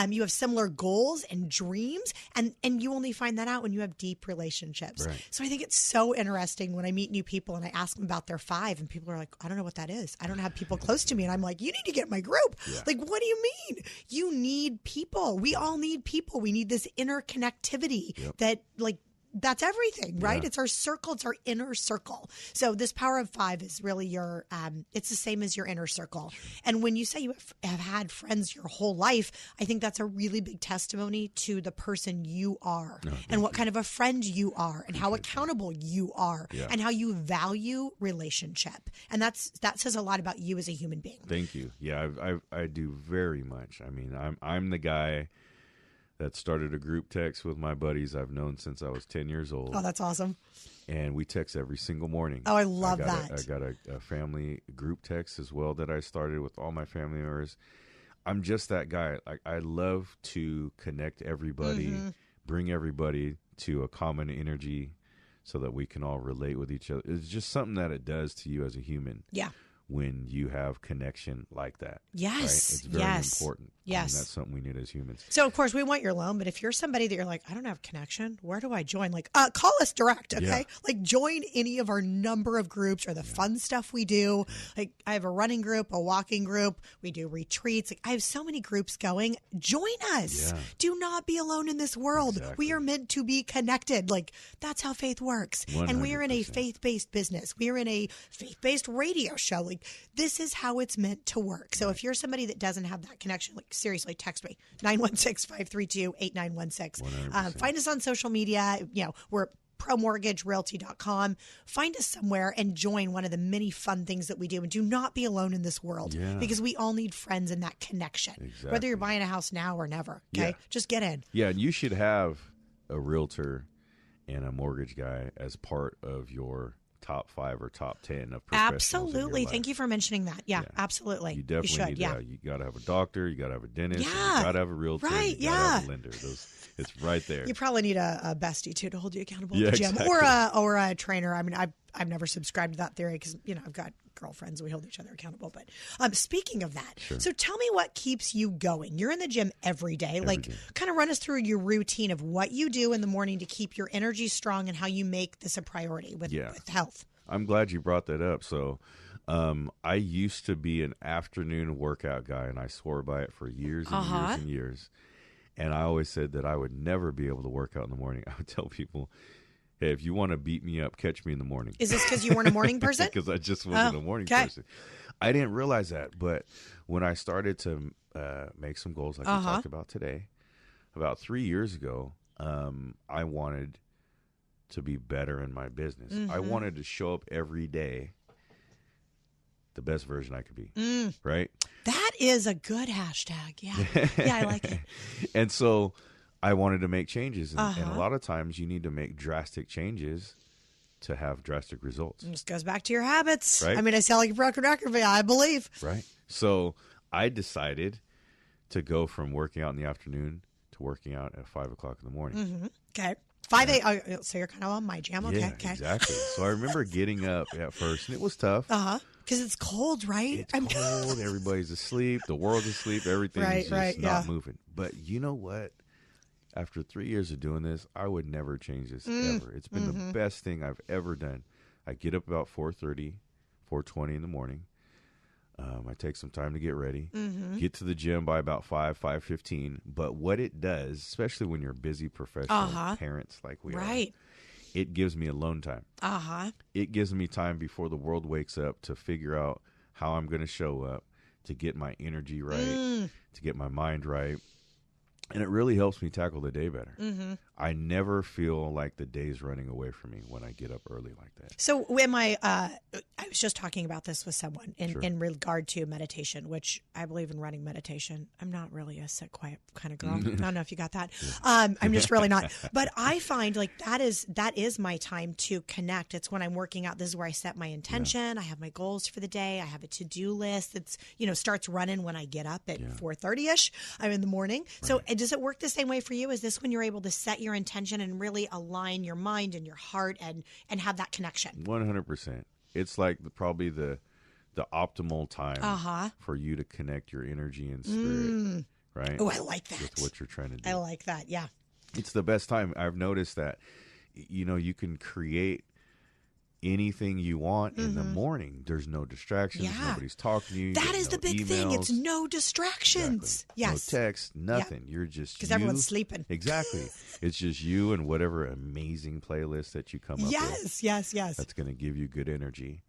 you have similar goals and dreams, and you only find that out when you have deep relationships. Right. So I think it's so interesting when I meet new people and I ask them about their 5 and people are like, I don't know what that is. I don't have people close to me. And I'm like, you need to get in my group. Yeah. Like, what do you mean? You need people. We all need people. We need this interconnectivity that like, that's everything, right? Yeah. It's our circle. It's our inner circle. So this power of 5 is really your, it's the same as your inner circle. And when you say you have had friends your whole life, I think that's a really big testimony to the person you are and what kind of a friend you are and how accountable you are and how you value relationship. And that says a lot about you as a human being. Thank you. Yeah, I do very much. I mean, I'm the guy that started a group text with my buddies I've known since I was 10 years old. Oh, that's awesome. And we text every single morning. Oh, I love that. I got a family group text as well that I started with all my family members. I'm just that guy. I love to connect everybody, bring everybody to a common energy so that we can all relate with each other. It's just something that it does to you as a human. Yeah. When you have connection like that. Yes. Right? It's very important. Yes. I mean, that's something we need as humans. So, of course, we want your loan, but if you're somebody that you're like, I don't have connection, where do I join? Like, call us direct, okay? Yeah. Like, join any of our number of groups or the fun stuff we do. Like, I have a running group, a walking group. We do retreats. Like, I have so many groups going. Join us. Yeah. Do not be alone in this world. Exactly. We are meant to be connected. Like, that's how faith works. 100%. And we are in a faith-based business. We are in a faith-based radio show. Like, this is how it's meant to work. So if you're somebody that doesn't have that connection, like seriously, text me 916-532-8916. Find us on social media. You know, we're promortgagerealty.com. Find us somewhere and join one of the many fun things that we do. And do not be alone in this world because we all need friends in that connection. Exactly. Whether you're buying a house now or never. Okay. Yeah. Just get in. Yeah, and you should have a realtor and a mortgage guy as part of your top 5 or top 10 of professionals. Absolutely. Thank you for mentioning that. Yeah. Absolutely. You definitely should. need Yeah. that. You got to have a doctor, you got to have a dentist, Yeah. and you got to have a realtor, Right, and you got to have a lender. It's right there. You probably need a bestie too to hold you accountable Yeah, at the gym, exactly. or a trainer. I mean, I've never subscribed to that theory because I've got girlfriends, we hold each other accountable. But speaking of that, so tell me what keeps you going. You're in the gym every day. Kind of run us through your routine of what you do in the morning to keep your energy strong and how you make this a priority with health. I'm glad you brought that up. So I used to be an afternoon workout guy, and I swore by it for years and years and years. And I always said that I would never be able to work out in the morning. I would tell people, hey, if you want to beat me up, catch me in the morning. Is this because you weren't a morning person? Because I just wasn't a morning person. I didn't realize that. But when I started to make some goals like we talked about today, about 3 years ago, I wanted to be better in my business. I wanted to show up every day the best version I could be, right? That is a good hashtag. Yeah. Yeah, I like it. And so I wanted to make changes. And a lot of times you need to make drastic changes to have drastic results. It just goes back to your habits. Right? I mean, I sound like a broken record, but I believe. Right. So I decided to go from working out in the afternoon to working out at 5 o'clock in the morning. Okay. 5 a.m. So you're kind of on my jam. Okay. Yeah, okay. Exactly. So I remember getting up at first, and it was tough. Because it's cold, right? It's cold. Everybody's asleep. The world's asleep. Everything's just not moving. But you know what? After 3 years of doing this, I would never change this ever. It's been the best thing I've ever done. I get up about 4:30, 4:20 in the morning. I take some time to get ready, get to the gym by about 5:15. But what it does, especially when you're busy professional parents like we are, it gives me alone time. It gives me time before the world wakes up to figure out how I'm going to show up, to get my energy right, to get my mind right. And it really helps me tackle the day better. I never feel like the day's running away from me when I get up early like that. So when I was just talking about this with someone in regard to meditation, which I believe in running meditation. I'm not really a sit quiet kind of girl. I don't know if you got that. I'm just really not. But I find like that is my time to connect. It's when I'm working out. This is where I set my intention. I have my goals for the day. I have a to-do list that's, starts running when I get up at 4:30ish. I'm in the morning. Right. So does it work the same way for you? Is this when you're able to set your intention and really align your mind and your heart and have that connection? 100%. It's like probably the optimal time for you to connect your energy and spirit, right? Oh, I like that. With what you're trying to do. I like that, yeah. It's the best time. I've noticed that, you can create anything you want in the morning. There's no distractions. Yeah. Nobody's talking to you. That is the big thing. It's no distractions. Exactly. Yes. No text, nothing. You're just because everyone's sleeping. Exactly. It's just you and whatever amazing playlist that you come up with. Yes. That's going to give you good energy.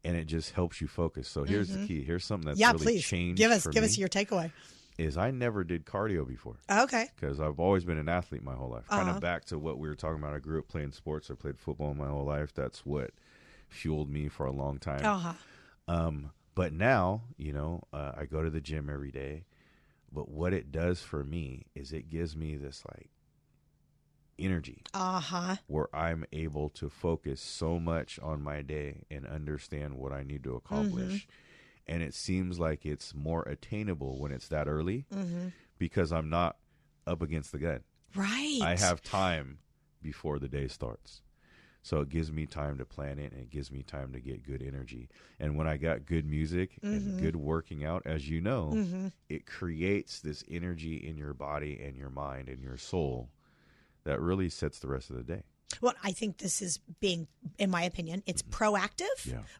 And it just helps you focus. So here's the key. Here's something that's really please. changed Give us me, your takeaway. Is I never did cardio before. Okay. Because I've always been an athlete my whole life. Kind of back to what we were talking about. I grew up playing sports. I played football my whole life. That's what fueled me for a long time. But now, I go to the gym every day. But what it does for me is it gives me this like energy where I'm able to focus so much on my day and understand what I need to accomplish. And it seems like it's more attainable when it's that early because I'm not up against the gun. Right. I have time before the day starts. So it gives me time to plan it, and it gives me time to get good energy. And when I got good music and good working out, as you know, it creates this energy in your body and your mind and your soul that really sets the rest of the day. Well, I think this is being, in my opinion, it's proactive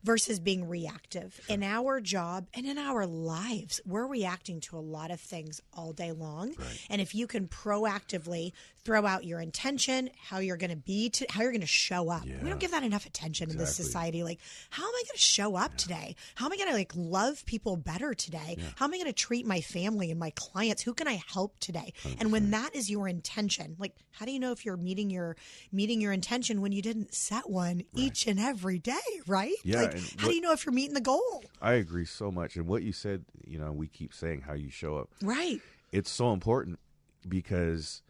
versus being reactive. In our job and in our lives, we're reacting to a lot of things all day long. Right. And if you can proactively throw out your intention, how you're going to be, how you're going to show up. We don't give that enough attention in this society. Like, how am I going to show up today? How am I going to love people better today? How am I going to treat my family and my clients? Who can I help today? 100%. And when that is your intention, like, how do you know if you're meeting your intention when you didn't set one each and every day, right? Yeah. Like, how do you know if you're meeting the goal? I agree so much. And what you said, we keep saying how you show up. Right. It's so important because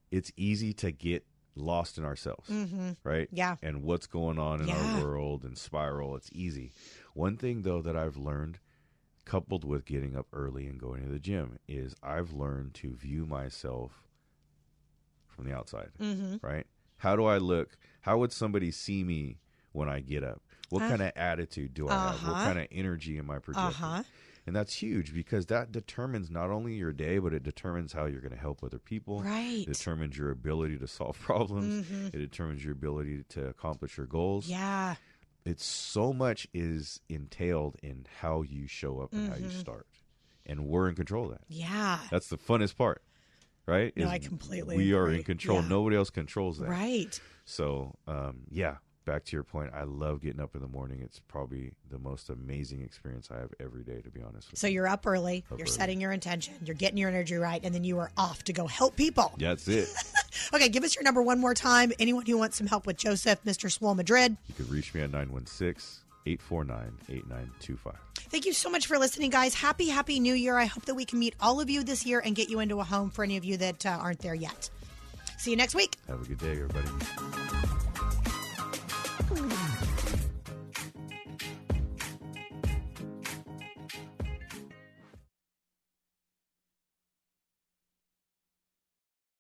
it's easy to get lost in ourselves, right? Yeah. And what's going on in our world and spiral. It's easy. One thing, though, that I've learned, coupled with getting up early and going to the gym, is I've learned to view myself from the outside, right? How do I look? How would somebody see me when I get up? What kind of attitude do I have? What kind of energy am I projecting? And that's huge because that determines not only your day, but it determines how you're going to help other people. Right. It determines your ability to solve problems. It determines your ability to accomplish your goals. Yeah. It's so much is entailed in how you show up and how you start. And we're in control of that. Yeah. That's the funnest part. Right? No, I completely We are agree. in control. Yeah. Nobody else controls that. Right. So, back to your point, I love getting up in the morning. It's probably the most amazing experience I have every day, to be honest with you. So you're up early, you're setting your intention, you're getting your energy right, and then you are off to go help people. Yeah, that's it. Okay, give us your number one more time. Anyone who wants some help with Joseph, Mr. Swole Madrid. You can reach me at 916-849-8925. Thank you so much for listening, guys. Happy New Year. I hope that we can meet all of you this year and get you into a home for any of you that aren't there yet. See you next week. Have a good day, everybody.